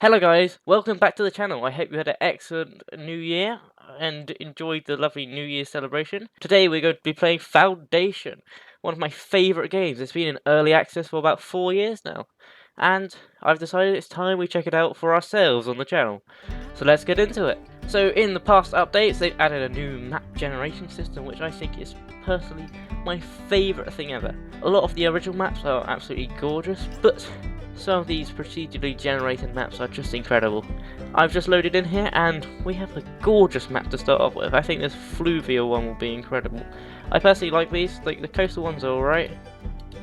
Hello guys, welcome back to the channel. I hope you had an excellent new year and enjoyed the lovely New Year's celebration. Today we're going to be playing Foundation, one of my favourite games. It's been in early access for about 4 years now, and I've decided it's time we check it out for ourselves on the channel. So let's get into it. So in the past updates they've added a new map generation system, which I think is personally my favourite thing ever. A lot of the original maps are absolutely gorgeous, but some of these procedurally generated maps are just incredible. I've just loaded in here and we have a gorgeous map to start off with. I think this fluvial one will be incredible. I personally like these, like the coastal ones are alright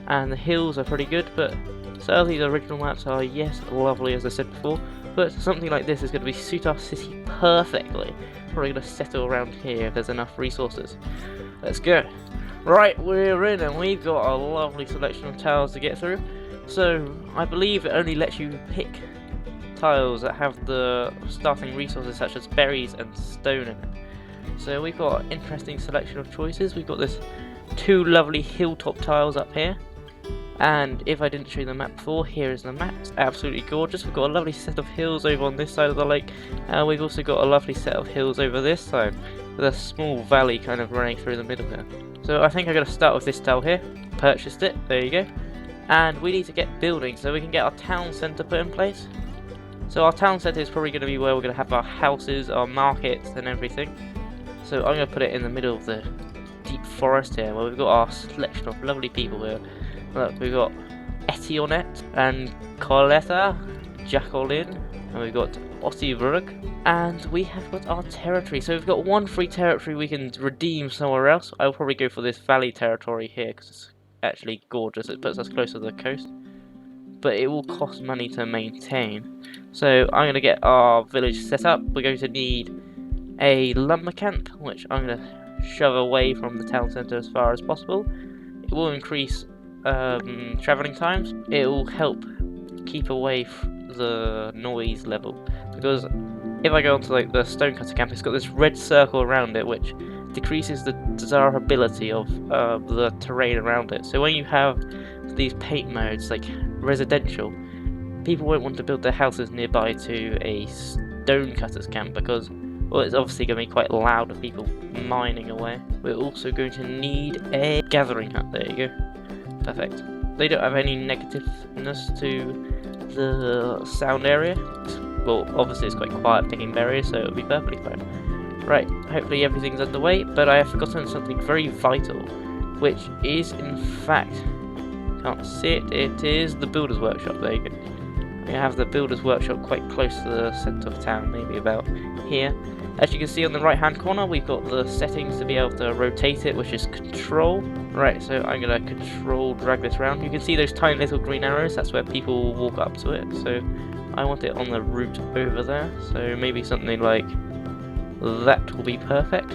and the hills are pretty good, but some of these original maps are, yes, lovely as I said before, but something like this is going to suit our city perfectly. Probably going to settle around here if there's enough resources. Let's go. Right, we're in and we've got a lovely selection of towers to get through. So, I believe it only lets you pick tiles that have the starting resources such as berries and stone in it. So we've got an interesting selection of choices. We've got this two lovely hilltop tiles up here. And if I didn't show you the map before, here is the map. It's absolutely gorgeous. We've got a lovely set of hills over on this side of the lake. And we've also got a lovely set of hills over this side, with a small valley kind of running through the middle here. So I think I'm going to start with this tile here. Purchased it. There you go. And we need to get buildings so we can get our town centre put in place. So our town centre is probably going to be where we're going to have our houses, our markets and everything. So I'm going to put it in the middle of the deep forest here, where we've got our selection of lovely people here. Look, we've got Etionette and Coletta, Jacqueline, and we've got Ossivrug, and we have got our territory. So we've got one free territory we can redeem somewhere else. I'll probably go for this valley territory here because it's actually gorgeous. It puts us closer to the coast, but it will cost money to maintain. So I'm going to get our village set up. We're going to need a lumber camp, which I'm going to shove away from the town centre as far as possible. It will increase travelling times. It will help keep away the noise level, because if I go onto like the stonecutter camp, it's got this red circle around it which decreases the desirability of the terrain around it. So when you have these paint modes like residential, people won't want to build their houses nearby to a stonecutter's camp because, well, it's obviously going to be quite loud of people mining away. We're also going to need a gathering hut. There you go. Perfect. They don't have any negativeness to the sound area. Well, obviously it's quite quiet picking berries, so it'll be perfectly fine. Right, hopefully everything's underway, but I have forgotten something very vital, which is in fact, can't see it, it is the Builder's Workshop. There you go. We have the Builder's Workshop quite close to the centre of town, maybe about here. As you can see on the right hand corner, we've got the settings to be able to rotate it, which is control. Right, so I'm going to control drag this around. You can see those tiny little green arrows, that's where people will walk up to it. So I want it on the route over there, so maybe something like that will be perfect.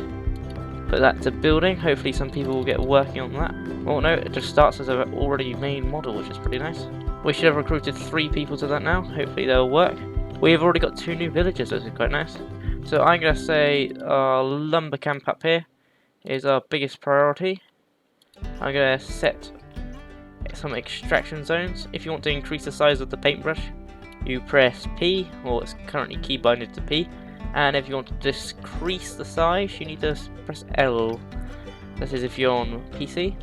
Put that to building, hopefully some people will get working on that. Oh no, it just starts as an already main model, which is pretty nice. We should have recruited 3 people to that now, hopefully they'll work. We have already got 2 new villagers, which is quite nice. So I'm going to say our lumber camp up here is our biggest priority. I'm going to set some extraction zones. If you want to increase the size of the paintbrush, you press P, or it's currently key binded to P. And if you want to decrease the size, you need to press L. This is if you're on PC.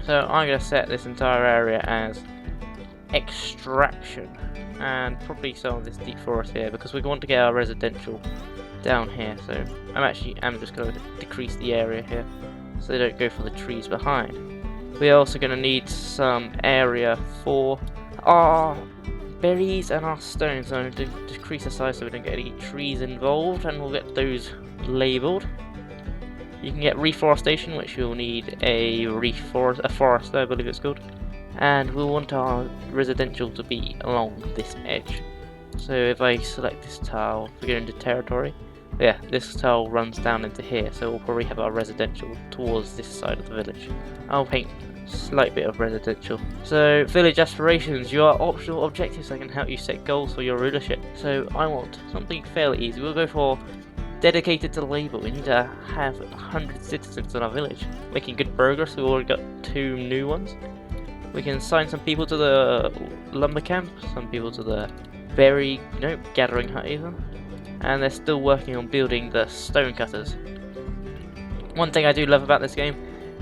So I'm going to set this entire area as extraction, and probably some of this deep forest here, because we want to get our residential down here. So I'm just going to decrease the area here so they don't go for the trees behind. We're also going to need some area for our berries and our stones. So I'm going to decrease the size so we don't get any trees involved, and we'll get those labelled. You can get reforestation, which you'll need a forester, I believe it's called. And we'll want our residential to be along this edge. So if I select this tile, we go into territory. Yeah, this tile runs down into here, so we'll probably have our residential towards this side of the village. I'll paint a slight bit of residential. So village aspirations, your optional objectives that can help you set goals for your rulership. So I want something fairly easy. We'll go for dedicated to labour. We need to have 100 citizens in our village. Making good progress, we've already got 2 new ones. We can assign some people to the lumber camp, some people to the berry, no, gathering hut even. And they're still working on building the stone cutters. One thing I do love about this game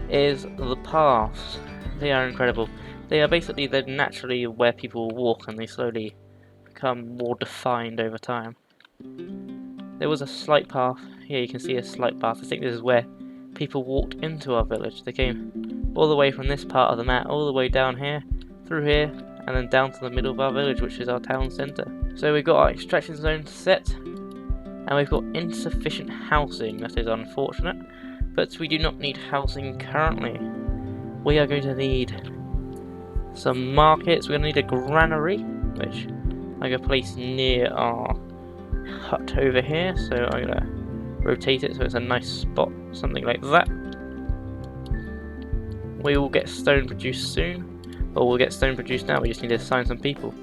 is the paths. They are incredible. They are basically naturally where people walk, and they slowly become more defined over time. There was a slight path. Here you can see a slight path. I think this is where people walked into our village. They came all the way from this part of the map, all the way down here, through here, and then down to the middle of our village, which is our town centre. So we've got our extraction zone set, and we've got insufficient housing. That is unfortunate, but we do not need housing currently. We are going to need some markets. We're going to need a granary, which I'm going to place near our hut over here. So I'm going to rotate it so it's a nice spot, something like that. We will get stone produced soon, or we'll get stone produced now. We just need to assign some people.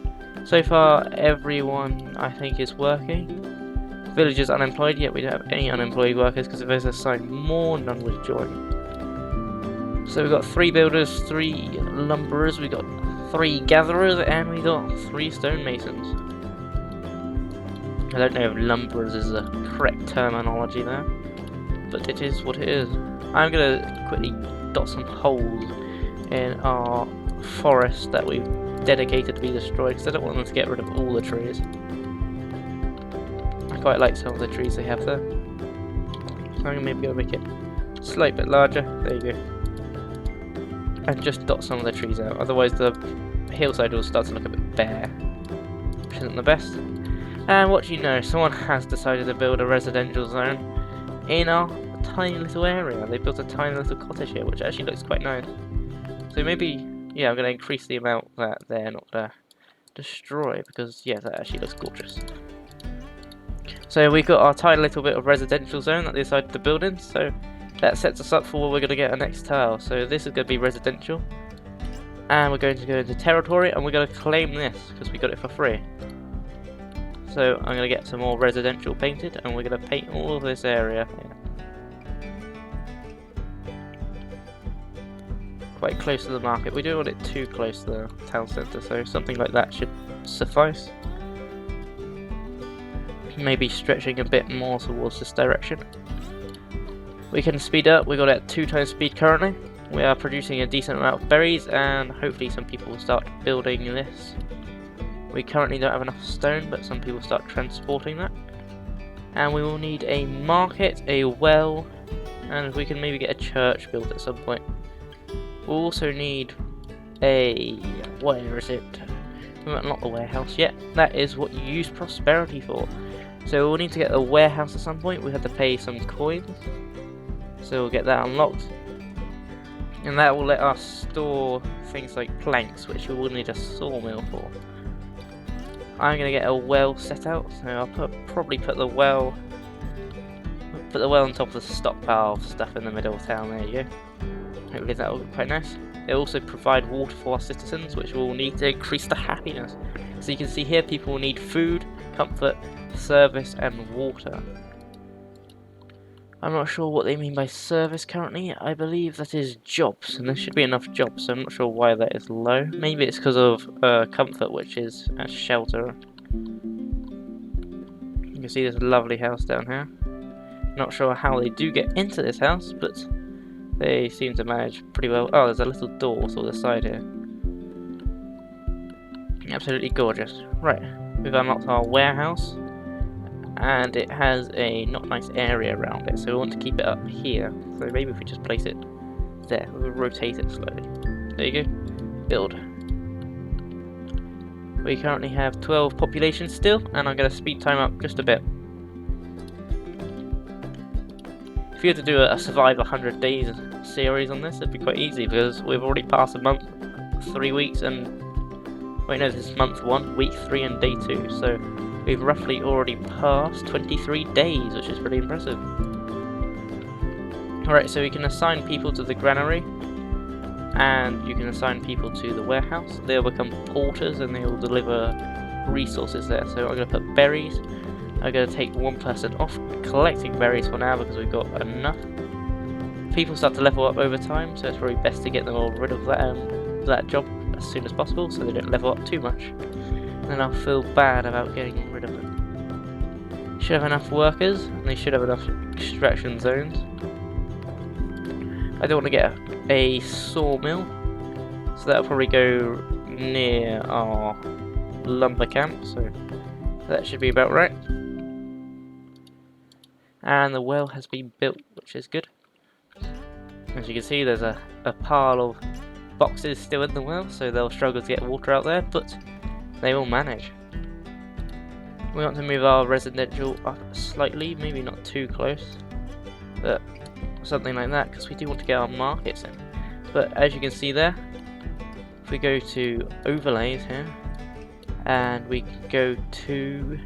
So far, everyone I think is working. Villagers unemployed, yet we don't have any unemployed workers because if there's assigned more, none would join. So we've got 3 builders, 3 lumberers, we got 3 gatherers, and we got 3 stonemasons. I don't know if lumberers is the correct terminology there, but it is what it is. I'm going to quickly dot some holes in our forest that we've dedicated to be destroyed, because I don't want them to get rid of all the trees. I quite like some of the trees they have there. So I'm going to maybe go make it a slight bit larger. There you go. And just dot some of the trees out, otherwise the hillside will start to look a bit bare, which isn't the best. And what do you know, someone has decided to build a residential zone in our tiny little area. They built a tiny little cottage here, which actually looks quite nice. So maybe, yeah, I'm going to increase the amount that they're not going to destroy, because yeah, that actually looks gorgeous. So we've got our tiny little bit of residential zone that they decided to build in, so that sets us up for where we're going to get our next tile. So this is going to be residential, and we're going to go into territory, and we're going to claim this because we got it for free. So I'm going to get some more residential painted, and we're going to paint all of this area here. Quite close to the market. We don't want it too close to the town centre, so something like that should suffice. Maybe stretching a bit more towards this direction. We can speed up. We've got it at 2 times speed currently. We are producing a decent amount of berries, and hopefully some people will start building this. We currently don't have enough stone, but some people start transporting that. And we will need a market, a well, and we can maybe get a church built at some point. We'll also need a... where is it? Not the warehouse yet. That is what you use prosperity for. So we'll need to get a warehouse at some point. We have to pay some coins. So we'll get that unlocked. And that will let us store things like planks, which we will need a sawmill for. I'm going to get a well set out, so I'll probably put the well on top of the stockpile of stuff in the middle of town. There you go. Hopefully that will look quite nice. They also provide water for our citizens, which will need to increase the happiness. So you can see here people will need food, comfort, service and water. I'm not sure what they mean by service currently. I believe that is jobs, and there should be enough jobs, so I'm not sure why that is low. Maybe it's because of comfort, which is a shelter. You can see this lovely house down here. Not sure how they do get into this house, but they seem to manage pretty well. Oh, there's a little door to the side here. Absolutely gorgeous. Right, we've unlocked our warehouse. And it has a not nice area around it, so we want to keep it up here. So maybe if we just place it there, we'll rotate it slowly. There you go. Build. We currently have 12 population still, and I'm going to speed time up just a bit. If you had to do a survive 100 days series on this, it'd be quite easy because we've already passed a month, 3 weeks, and wait, no, this is month 1, week 3, and day 2. So we've roughly already passed 23 days, which is pretty impressive. Alright, so we can assign people to the granary, and you can assign people to the warehouse. They'll become porters, and they will deliver resources there. So I'm going to put berries. I'm going to take one person off collecting berries for now because we've got enough. People start to level up over time, so it's probably best to get them all rid of that job as soon as possible so they don't level up too much. then I'll feel bad about getting rid of them. Should have enough workers, and they should have enough extraction zones. I don't want to get a sawmill, so that'll probably go near our lumber camp, so that should be about right. And the well has been built, which is good. As you can see, there's a pile of boxes still in the well, so they'll struggle to get water out there, but they will manage. We want to move our residential up slightly, maybe not too close, but something like that, because we do want to get our markets in. But as you can see there, if we go to overlays here, and we go to,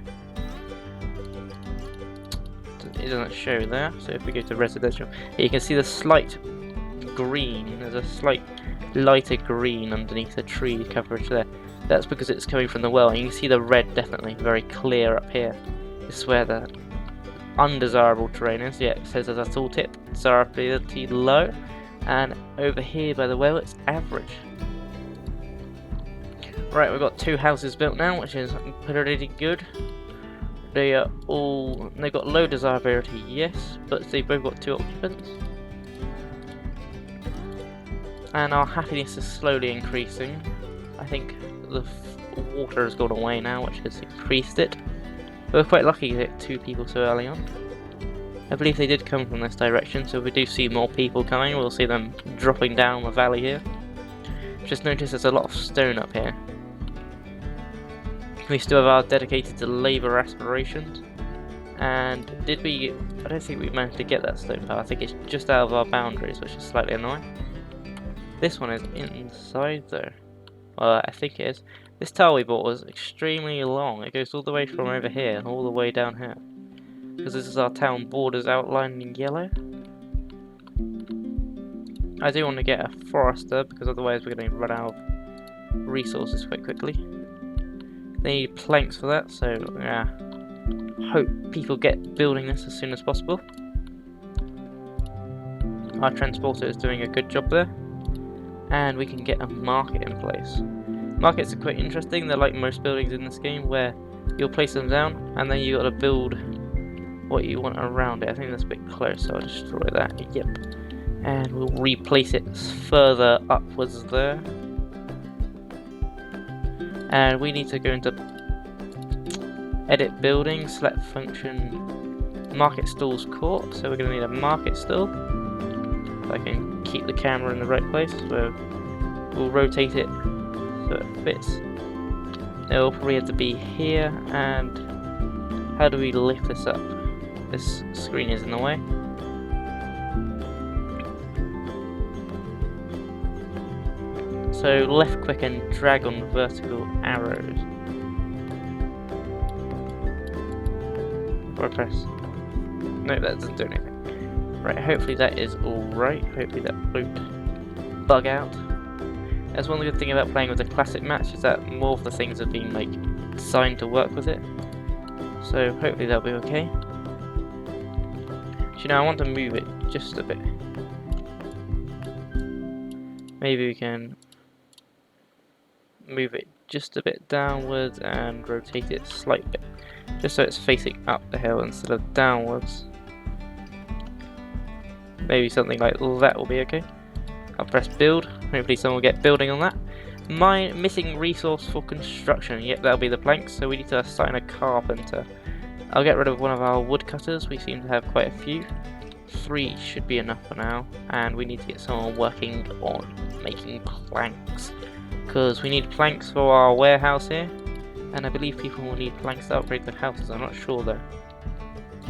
it doesn't show there, so if we go to residential, you can see the slight green, there's a slight lighter green underneath the tree coverage there. That's because it's coming from the well, and you can see the red definitely very clear up here. This is where the undesirable terrain is. Yeah, it says as a tooltip, desirability low, and over here by the well it's average. Right, we've got 2 houses built now, which is pretty good. They've got low desirability, yes, but they've both got 2 occupants. And our happiness is slowly increasing. I think the water has gone away now, which has increased it. We're quite lucky to get 2 people so early on. I believe they did come from this direction, so if we do see more people coming, we'll see them dropping down the valley here. Just notice there's a lot of stone up here. We still have our dedicated to labour aspirations. And I don't think we managed to get that stone power. I think it's just out of our boundaries, which is slightly annoying. This one is inside though. Well, I think it is. This tile we bought was extremely long. It goes all the way from over here, all the way down here. Because this is our town borders outlined in yellow. I do want to get a forester, because otherwise we're going to run out of resources quite quickly. They need planks for that, so yeah. Hope people get building this as soon as possible. Our transporter is doing a good job there. And we can get a market in place. Markets are quite interesting. They're like most buildings in this game, where you'll place them down and then you got to build what you want around it. I think that's a bit close, so I'll destroy that. Yep. And we'll replace it further upwards there. And we need to go into edit building, select function, market stalls court. So we're going to need a market stall. If I can keep the camera in the right place, so we'll rotate it so it fits. It will probably have to be here, and how do we lift this up? This screen is in the way. So left click and drag on vertical arrows. Or press. No, that doesn't do anything. Right, hopefully that is alright. Hopefully that won't bug out. That's one good thing about playing with the classic match, is that more of the things have been like designed to work with it. So hopefully that'll be okay. Actually, now I want to move it just a bit. Maybe we can move it just a bit downwards and rotate it slightly, just so it's facing up the hill instead of downwards. Maybe something like that will be okay. I'll press build. Hopefully someone will get building on that. Missing resource for construction. Yep, that'll be the planks. So we need to assign a carpenter. I'll get rid of one of our woodcutters. We seem to have quite a few. 3 should be enough for now. And we need to get someone working on making planks, because we need planks for our warehouse here. And I believe people will need planks to upgrade their houses. I'm not sure though.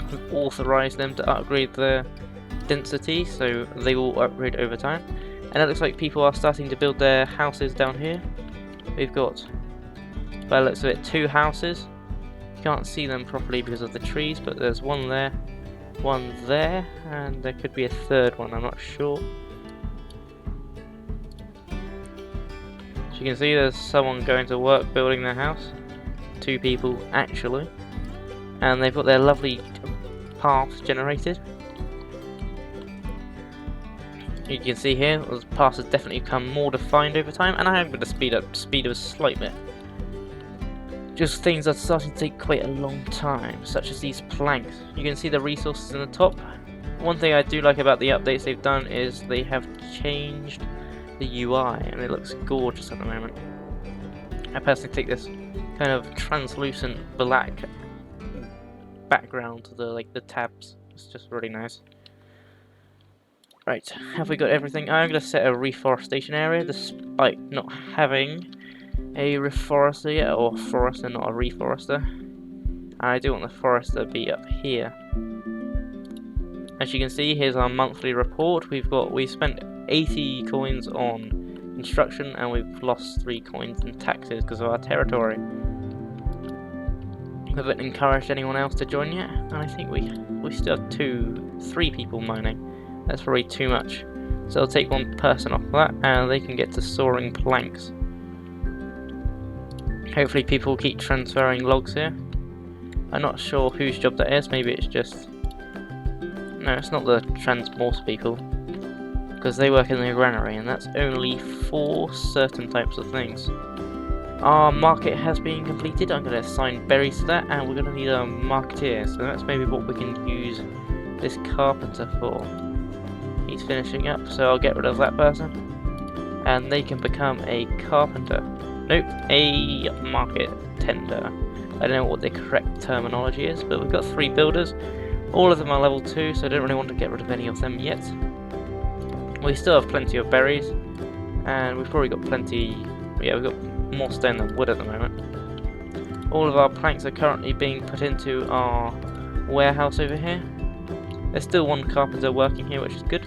We've authorized them to upgrade their density, so they will upgrade over time. And it looks like people are starting to build their houses down here. We've got, by the looks of it, 2 houses. You can't see them properly because of the trees, but there's one there, and there could be a 3rd one, I'm not sure. As you can see, there's someone going to work building their house. 2 people actually. And they've got their lovely paths generated. You can see here, the paths has definitely become more defined over time, and I am going to speed up a slight bit. just things that are starting to take quite a long time, such as these planks. You can see the resources in the top. One thing I do like about the updates they've done is they have changed the UI, and it looks gorgeous at the moment. I personally think this kind of translucent black background to the tabs. It's just really nice. Right, have we got everything? I'm going to set a reforestation area, despite not having a reforester yet, or forester, not a reforester. I do want the forester to be up here. As you can see, here's our monthly report. We spent 80 coins on construction, and we've lost 3 coins in taxes because of our territory. We haven't encouraged anyone else to join yet, and I think we still have 3 people mining. That's probably too much. So I'll take 1 person off that, and they can get to sawing planks. Hopefully people keep transferring logs here. I'm not sure whose job that is. Maybe it's just... No, it's not the transport people, because they work in the granary, and that's only for certain types of things. Our market has been completed. I'm going to assign berries to that, and we're going to need a marketeer. So that's maybe what we can use this carpenter for. He's finishing up, so I'll get rid of that person, and they can become a carpenter. Nope, a market tender. I don't know what the correct terminology is, but we've got 3 builders. All of them are level 2, so I don't really want to get rid of any of them yet. We still have plenty of berries, and we've probably got plenty... Yeah, we've got more stone than wood at the moment. All of our planks are currently being put into our warehouse over here. There's still 1 carpenter working here, which is good.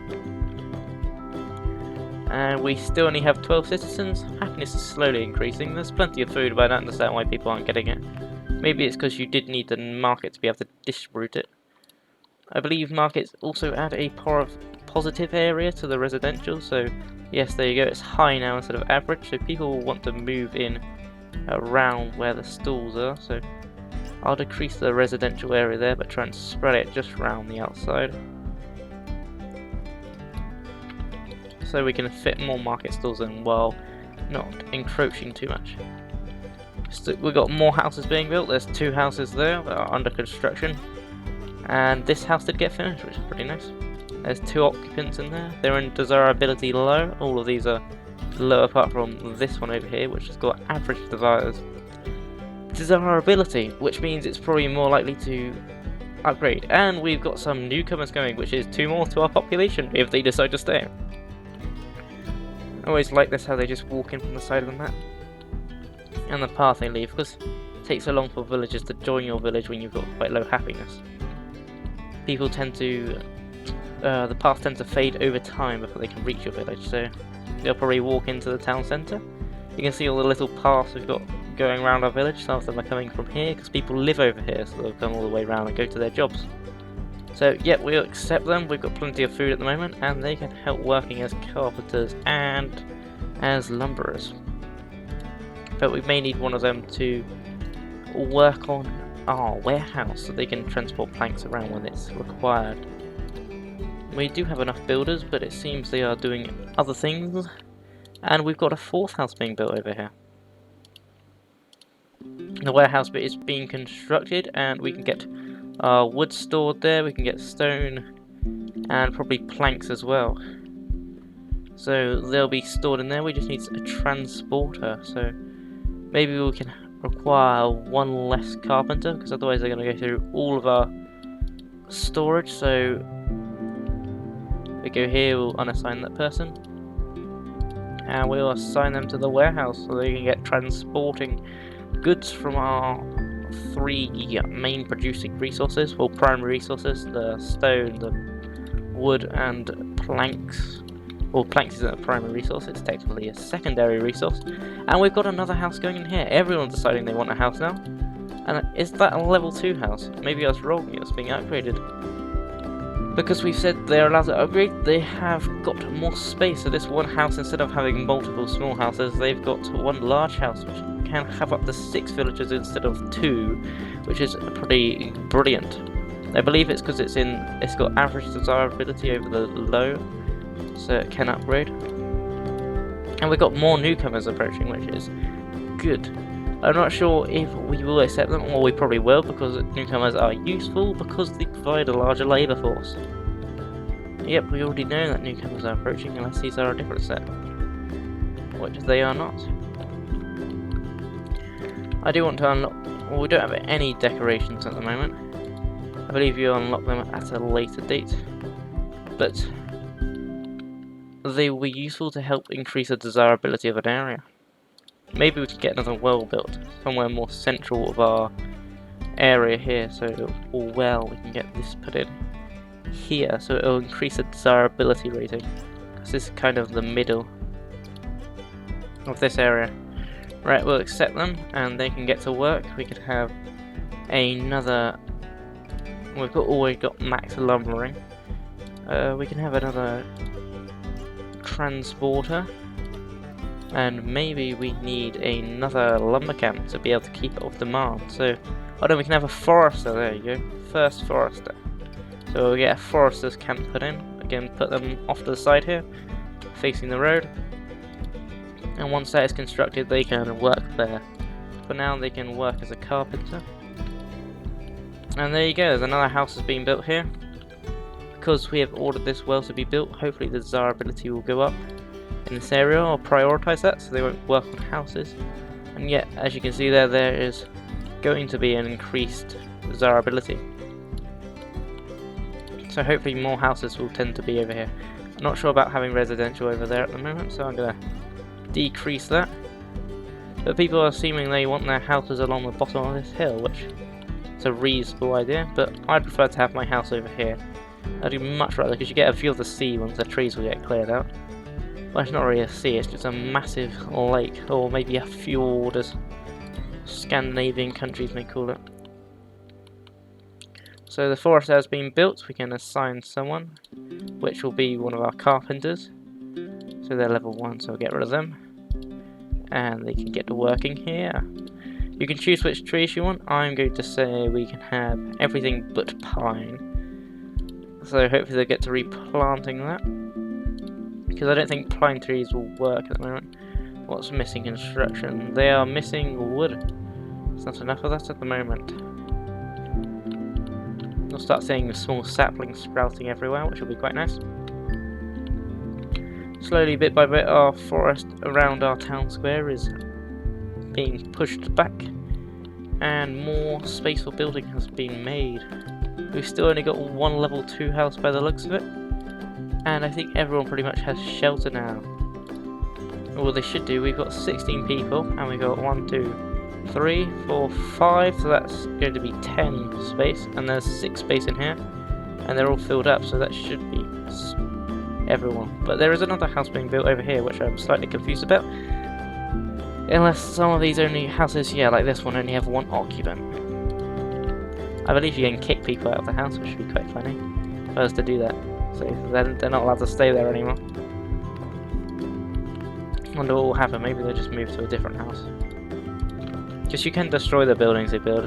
And we still only have 12 citizens. Happiness is slowly increasing. There's plenty of food, but I don't understand why people aren't getting it. Maybe it's because you did need the market to be able to distribute it. I believe markets also add a positive area to the residential, so yes, there you go, it's high now instead of average, so people will want to move in around where the stalls are, so I'll decrease the residential area there, but try and spread it just around the outside. So we can fit more market stalls in while not encroaching too much. We've got more houses being built. There's 2 houses there that are under construction, and this house did get finished, which is pretty nice. There's 2 occupants in there. They're in desirability low. All of these are low apart from this one over here, which has got average desirability, which means it's probably more likely to upgrade. And we've got some newcomers going, which is 2 more to our population if they decide to stay. I always like this, how they just walk in from the side of the map and the path they leave, because it takes so long for villagers to join your village when you've got quite low happiness. People tend to, the path tends to fade over time before they can reach your village, so they'll probably walk into the town centre. You can see all the little paths we've got going around our village. Some of them are coming from here because people live over here, so they'll come all the way around and go to their jobs. So yeah, we'll accept them. We've got plenty of food at the moment, and they can help working as carpenters and as lumberers. But we may need one of them to work on our warehouse so they can transport planks around when it's required. We do have enough builders, but it seems they are doing other things, and we've got a 4th house being built over here. The warehouse bit is being constructed, and we can get wood stored there, we can get stone, and probably planks as well. So they'll be stored in there. We just need a transporter, so maybe we can require 1 less carpenter, because otherwise they're going to go through all of our storage. So we go here, we'll unassign that person, and we'll assign them to the warehouse so they can get transporting goods from our 3 main producing resources, well, primary resources: the stone, the wood, and planks. Well, planks isn't a primary resource, it's technically a secondary resource. And we've got another house going in here. Everyone's deciding they want a house now. And is that a level 2 house? Maybe I was wrong, it was being upgraded. Because we've said they're allowed to upgrade, they have got more space. So this one house, instead of having multiple small houses, they've got 1 large house, which can have up to 6 villagers instead of 2, which is pretty brilliant. I believe it's because it's got average desirability over the low, so it can upgrade. And we've got more newcomers approaching, which is good. I'm not sure if we will accept them, or we probably will, because newcomers are useful because they provide a larger labour force. Yep, we already know that newcomers are approaching unless these are a different set, which they are not. I do want to unlock, well, we don't have any decorations at the moment. I believe you unlock them at a later date, but they will be useful to help increase the desirability of an area. Maybe we could get another well built, somewhere more central of our area here, so or well, we can get this put in here, so it'll increase the desirability rating, because this is kind of the middle of this area. Right, we'll accept them, and they can get to work. We could have another, we've always got max lumbering. We can have another transporter, and maybe we need another lumber camp to be able to keep up with demand. So, oh no, we can have a forester, there you go, first forester. So we'll get a forester's camp put in, again put them off to the side here, facing the road. And once that is constructed, they can work there. For now, they can work as a carpenter. And there you go, there's another house that's being built here. Because we have ordered this well to be built, hopefully the desirability will go up in this area. I'll prioritise that so they won't work on houses. And yet, as you can see there is going to be an increased desirability. So hopefully more houses will tend to be over here. I'm not sure about having residential over there at the moment, so I'm going to decrease that. But people are seemingly want their houses along the bottom of this hill, which is a reasonable idea, but I'd prefer to have my house over here. I'd much rather, because you get a view of the sea once the trees will get cleared out. Well, it's not really a sea, it's just a massive lake, or maybe a fjord, as Scandinavian countries may call it. So the forest has been built, we can assign someone, which will be one of our carpenters. So they're level 1, so I'll get rid of them. And they can get to working here. You can choose which trees you want. I'm going to say we can have everything but pine. So hopefully they'll get to replanting that. Because I don't think pine trees will work at the moment. What's missing? Construction. They are missing wood. There's not enough of that at the moment. We'll start seeing small saplings sprouting everywhere, which will be quite nice. Slowly, bit by bit, our forest around our town square is being pushed back, and more space for building has been made. We've still only got one level 2 house by the looks of it, and I think everyone pretty much has shelter now. Well, they should do. We've got 16 people, and we've got 1, 2, 3, 4, 5, so that's going to be 10 space, and there's 6 space in here, and they're all filled up, so that should be everyone. But there is another house being built over here, which I'm slightly confused about. Unless some of these only houses, yeah, like this one, only have 1 occupant. I believe you can kick people out of the house, which would be quite funny for us to do that. So they're not allowed to stay there anymore. Wonder what will happen. Maybe they'll just move to a different house. Because you can destroy the buildings they build.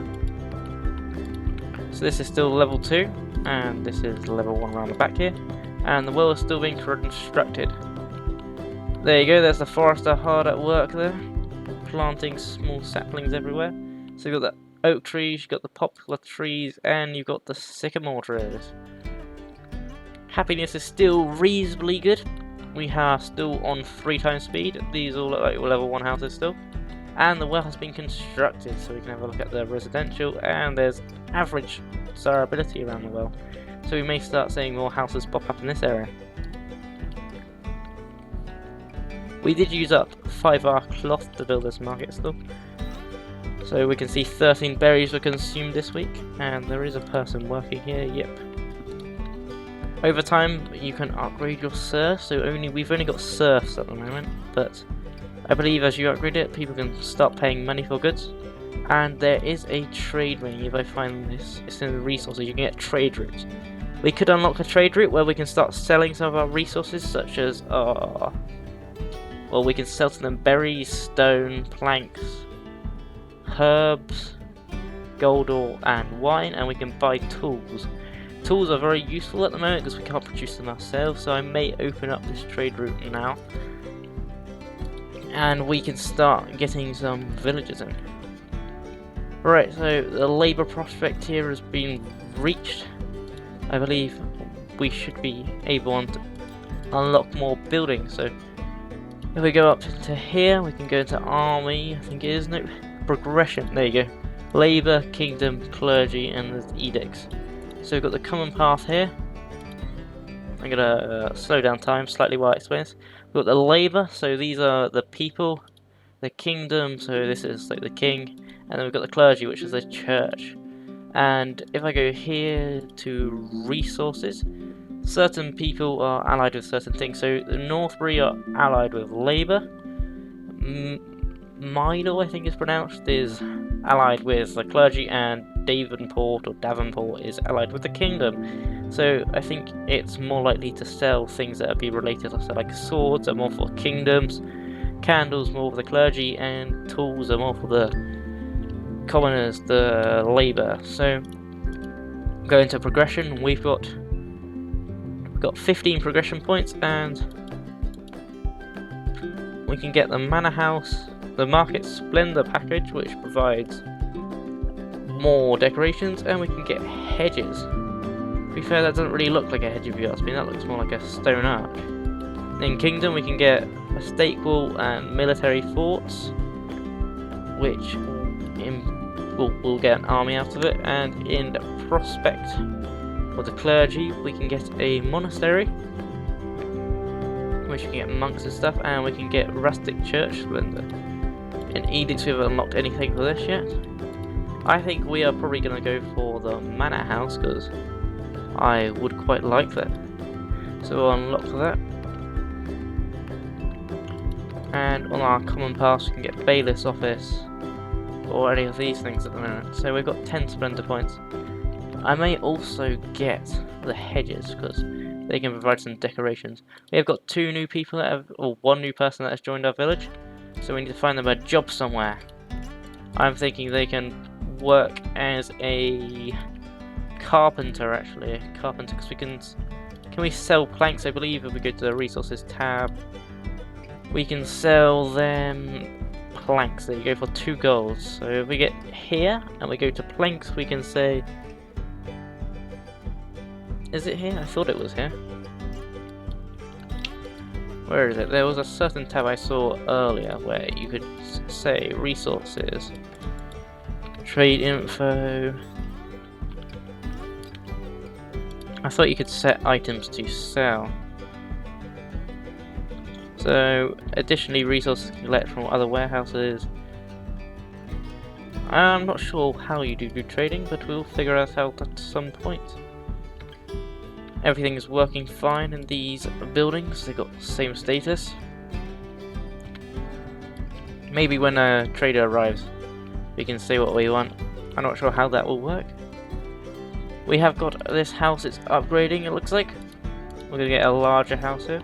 So this is still level 2, and this is level 1 around the back here. And the well is still being constructed. There you go, there's the forester hard at work there, planting small saplings everywhere. So you've got the oak trees, you've got the poplar trees, and you've got the sycamore trees. Happiness is still reasonably good. We are still on 3 times speed. These all look like level 1 houses still. And the well has been constructed, so we can have a look at the residential, and there's average desirability around the well. So we may start seeing more houses pop up in this area. We did use up 5 of our cloth to build this market still. So we can see 13 berries were consumed this week, and there is a person working here, yep. Over time you can upgrade your serfs, so we've only got serfs at the moment, but I believe as you upgrade it, people can start paying money for goods. And there is a trade ring, if I find this, it's in the resources, you can get trade routes. We could unlock a trade route where we can start selling some of our resources, such as, well, we can sell to them berries, stone, planks, herbs, gold ore, and wine, and we can buy tools. Tools are very useful at the moment because we can't produce them ourselves, so I may open up this trade route now. And we can start getting some villagers in. Right, so the labour prospect here has been reached. I believe we should be able to unlock more buildings. So if we go up to here, we can go into army, I think it is, no, progression, there you go. Labour, kingdom, clergy, and there's edicts. So we've got the common path here. I'm gonna slow down time slightly while I explain this. We've got the labour, so these are the people. The kingdom, so this is like the king. And then we've got the clergy, which is the church. And if I go here to resources, certain people are allied with certain things. So the Northbury are allied with Labour. Milo, I think it's pronounced, is allied with the clergy, and Davenport is allied with the kingdom. So I think it's more likely to sell things that would be related. So like swords are more for kingdoms, candles more for the clergy, and tools are more for the commoners, the labour. So go into progression. We've got 15 progression points, and we can get the manor house, the market splendor package, which provides more decorations, and we can get hedges. To be fair, that doesn't really look like a hedge if you ask me, that looks more like a stone arch. In kingdom we can get a stake wall and military forts, which we'll get an army out of it. And in the prospect for the clergy we can get a monastery, which we can get monks and stuff, and we can get rustic church splendor. In edicts we haven't unlocked anything for this yet. I think we are probably going to go for the manor house because I would quite like that. So we'll unlock that. And on our common pass we can get bailiff's office or any of these things at the moment. So we've got 10 splendor points. I may also get the hedges because they can provide some decorations. We have got 2 new people that have, or 1 new person that has joined our village. So we need to find them a job somewhere. I'm thinking they can work as a carpenter, actually. A carpenter, because we can we sell planks? I believe if we go to the resources tab, we can sell them planks. There you go, for 2 gold. So if we get here and we go to planks, we can say, is it here? I thought it was here. Where is it? There was a certain tab I saw earlier where you could say resources, trade info. I thought you could set items to sell. So additionally, resources can collect from other warehouses. I'm not sure how you do trading, but we'll figure that out at some point. Everything is working fine in these buildings. They've got the same status. Maybe when a trader arrives, we can say what we want. I'm not sure how that will work. We have got this house, it's upgrading, it looks like. We're going to get a larger house here.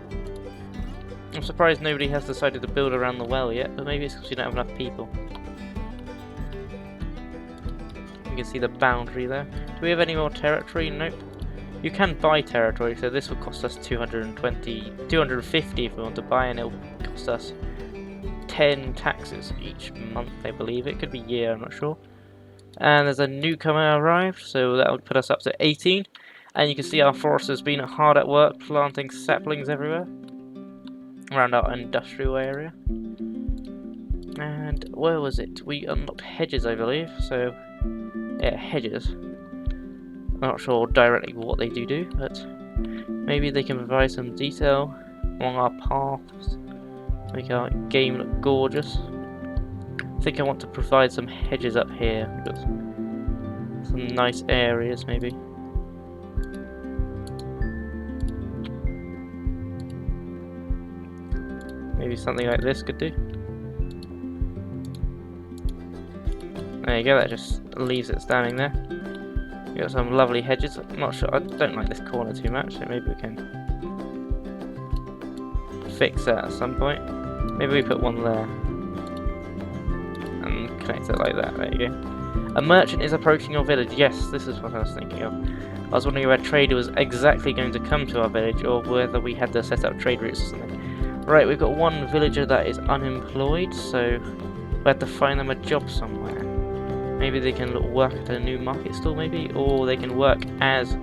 I'm surprised nobody has decided to build around the well yet, but maybe it's because we don't have enough people. You can see the boundary there. Do we have any more territory? Nope. You can buy territory, so this will cost us 250 if we want to buy, and it'll cost us 10 taxes each month, I believe. It could be year, I'm not sure. And there's a newcomer arrived, so that'll put us up to 18. And you can see our forest has been hard at work planting saplings everywhere around our industrial area. And where was it? We unlocked hedges, I believe. So yeah, hedges. I'm not sure directly what they do, but maybe they can provide some detail along our paths, make our game look gorgeous. I think I want to provide some hedges up here, because some nice areas maybe. Maybe something like this could do. There you go, that just leaves it standing there. We've got some lovely hedges. I'm not sure, I don't like this corner too much, so maybe we can fix that at some point. Maybe we put one there and connect it like that. There you go. A merchant is approaching your village. Yes, this is what I was thinking of. I was wondering where a trader was exactly going to come to our village, or whether we had to set up trade routes or something. Right, we've got one villager that is unemployed, so we have to find them a job somewhere. Maybe they can work at a new market store, maybe, or they can work as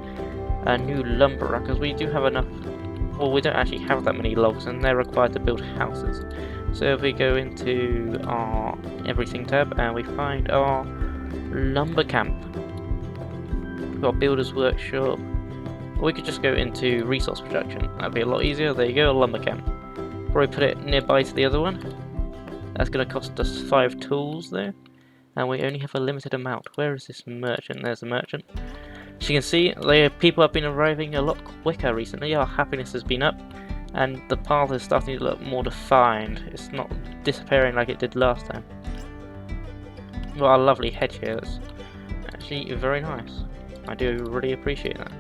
a new lumberer, because we do have enough. Well, we don't actually have that many logs, and they're required to build houses. So if we go into our everything tab and we find our lumber camp, we've got builder's workshop. Or we could just go into resource production. That'd be a lot easier. There you go, a lumber camp. Probably put it nearby to the other one. That's going to cost us 5 tools though, and we only have a limited amount. Where is this merchant? There's a merchant. As you can see, people have been arriving a lot quicker recently. Our happiness has been up, and the path is starting to look more defined. It's not disappearing like it did last time. What a lovely hedge here. That's actually very nice. I do really appreciate that.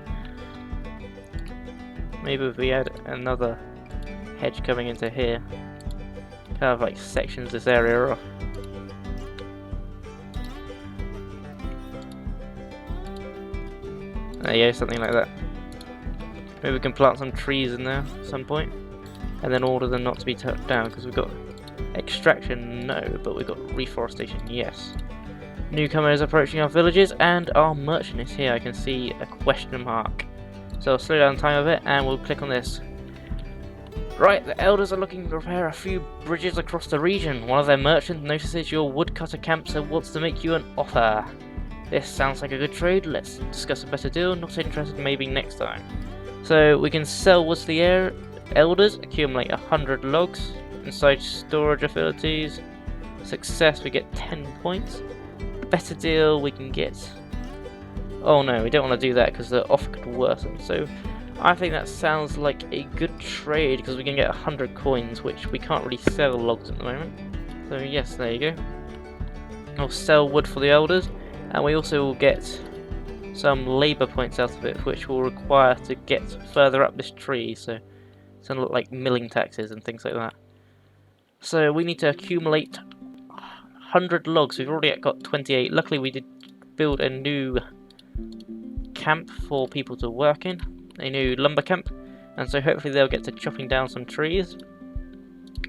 Maybe if we had another hedge coming into here, kind of like sections this area off. There you go, something like that. Maybe we can plant some trees in there at some point, and then order them not to be cut down, because we've got extraction, no, but we've got reforestation, yes. Newcomers approaching our villages, and our merchant is here. I can see a question mark. So I'll slow down time a bit, and we'll click on this. Right, the elders are looking to repair a few bridges across the region. One of their merchants notices your woodcutter camp and wants to make you an offer. This sounds like a good trade. Let's discuss a better deal. Not interested, maybe next time. So we can sell wood to the elders, accumulate 100 logs, inside storage abilities. Success, we get 10 points. Better deal, we can get... Oh no, we don't want to do that because the offer could worsen. So I think that sounds like a good trade because we can get 100 coins, which we can't really sell logs at the moment. So yes, there you go. I'll sell wood for the elders, and we also will get some labour points out of it, which will require to get further up this tree. So it's going to look like milling taxes and things like that. So we need to accumulate 100 logs. We've already got 28. Luckily we did build a new camp for people to work in, a new lumber camp, and so hopefully they'll get to chopping down some trees.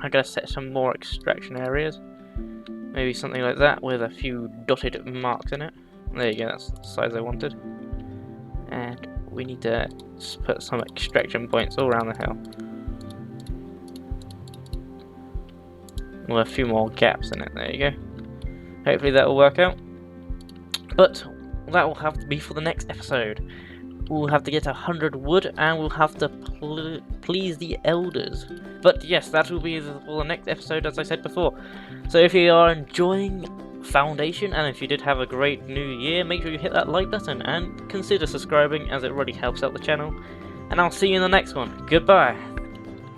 I'm going to set some more extraction areas, maybe something like that with a few dotted marks in it. There you go, that's the size I wanted. And we need to just put some extraction points all around the hill, with a few more gaps in it. There you go. Hopefully that will work out, but that will have to be for the next episode. We'll have to get 100 wood, and we'll have to please the elders. But yes, that will be for the next episode, as I said before. So if you are enjoying Foundation, and if you did have a great new year, make sure you hit that like button and consider subscribing, as it really helps out the channel. And I'll see you in the next one. Goodbye.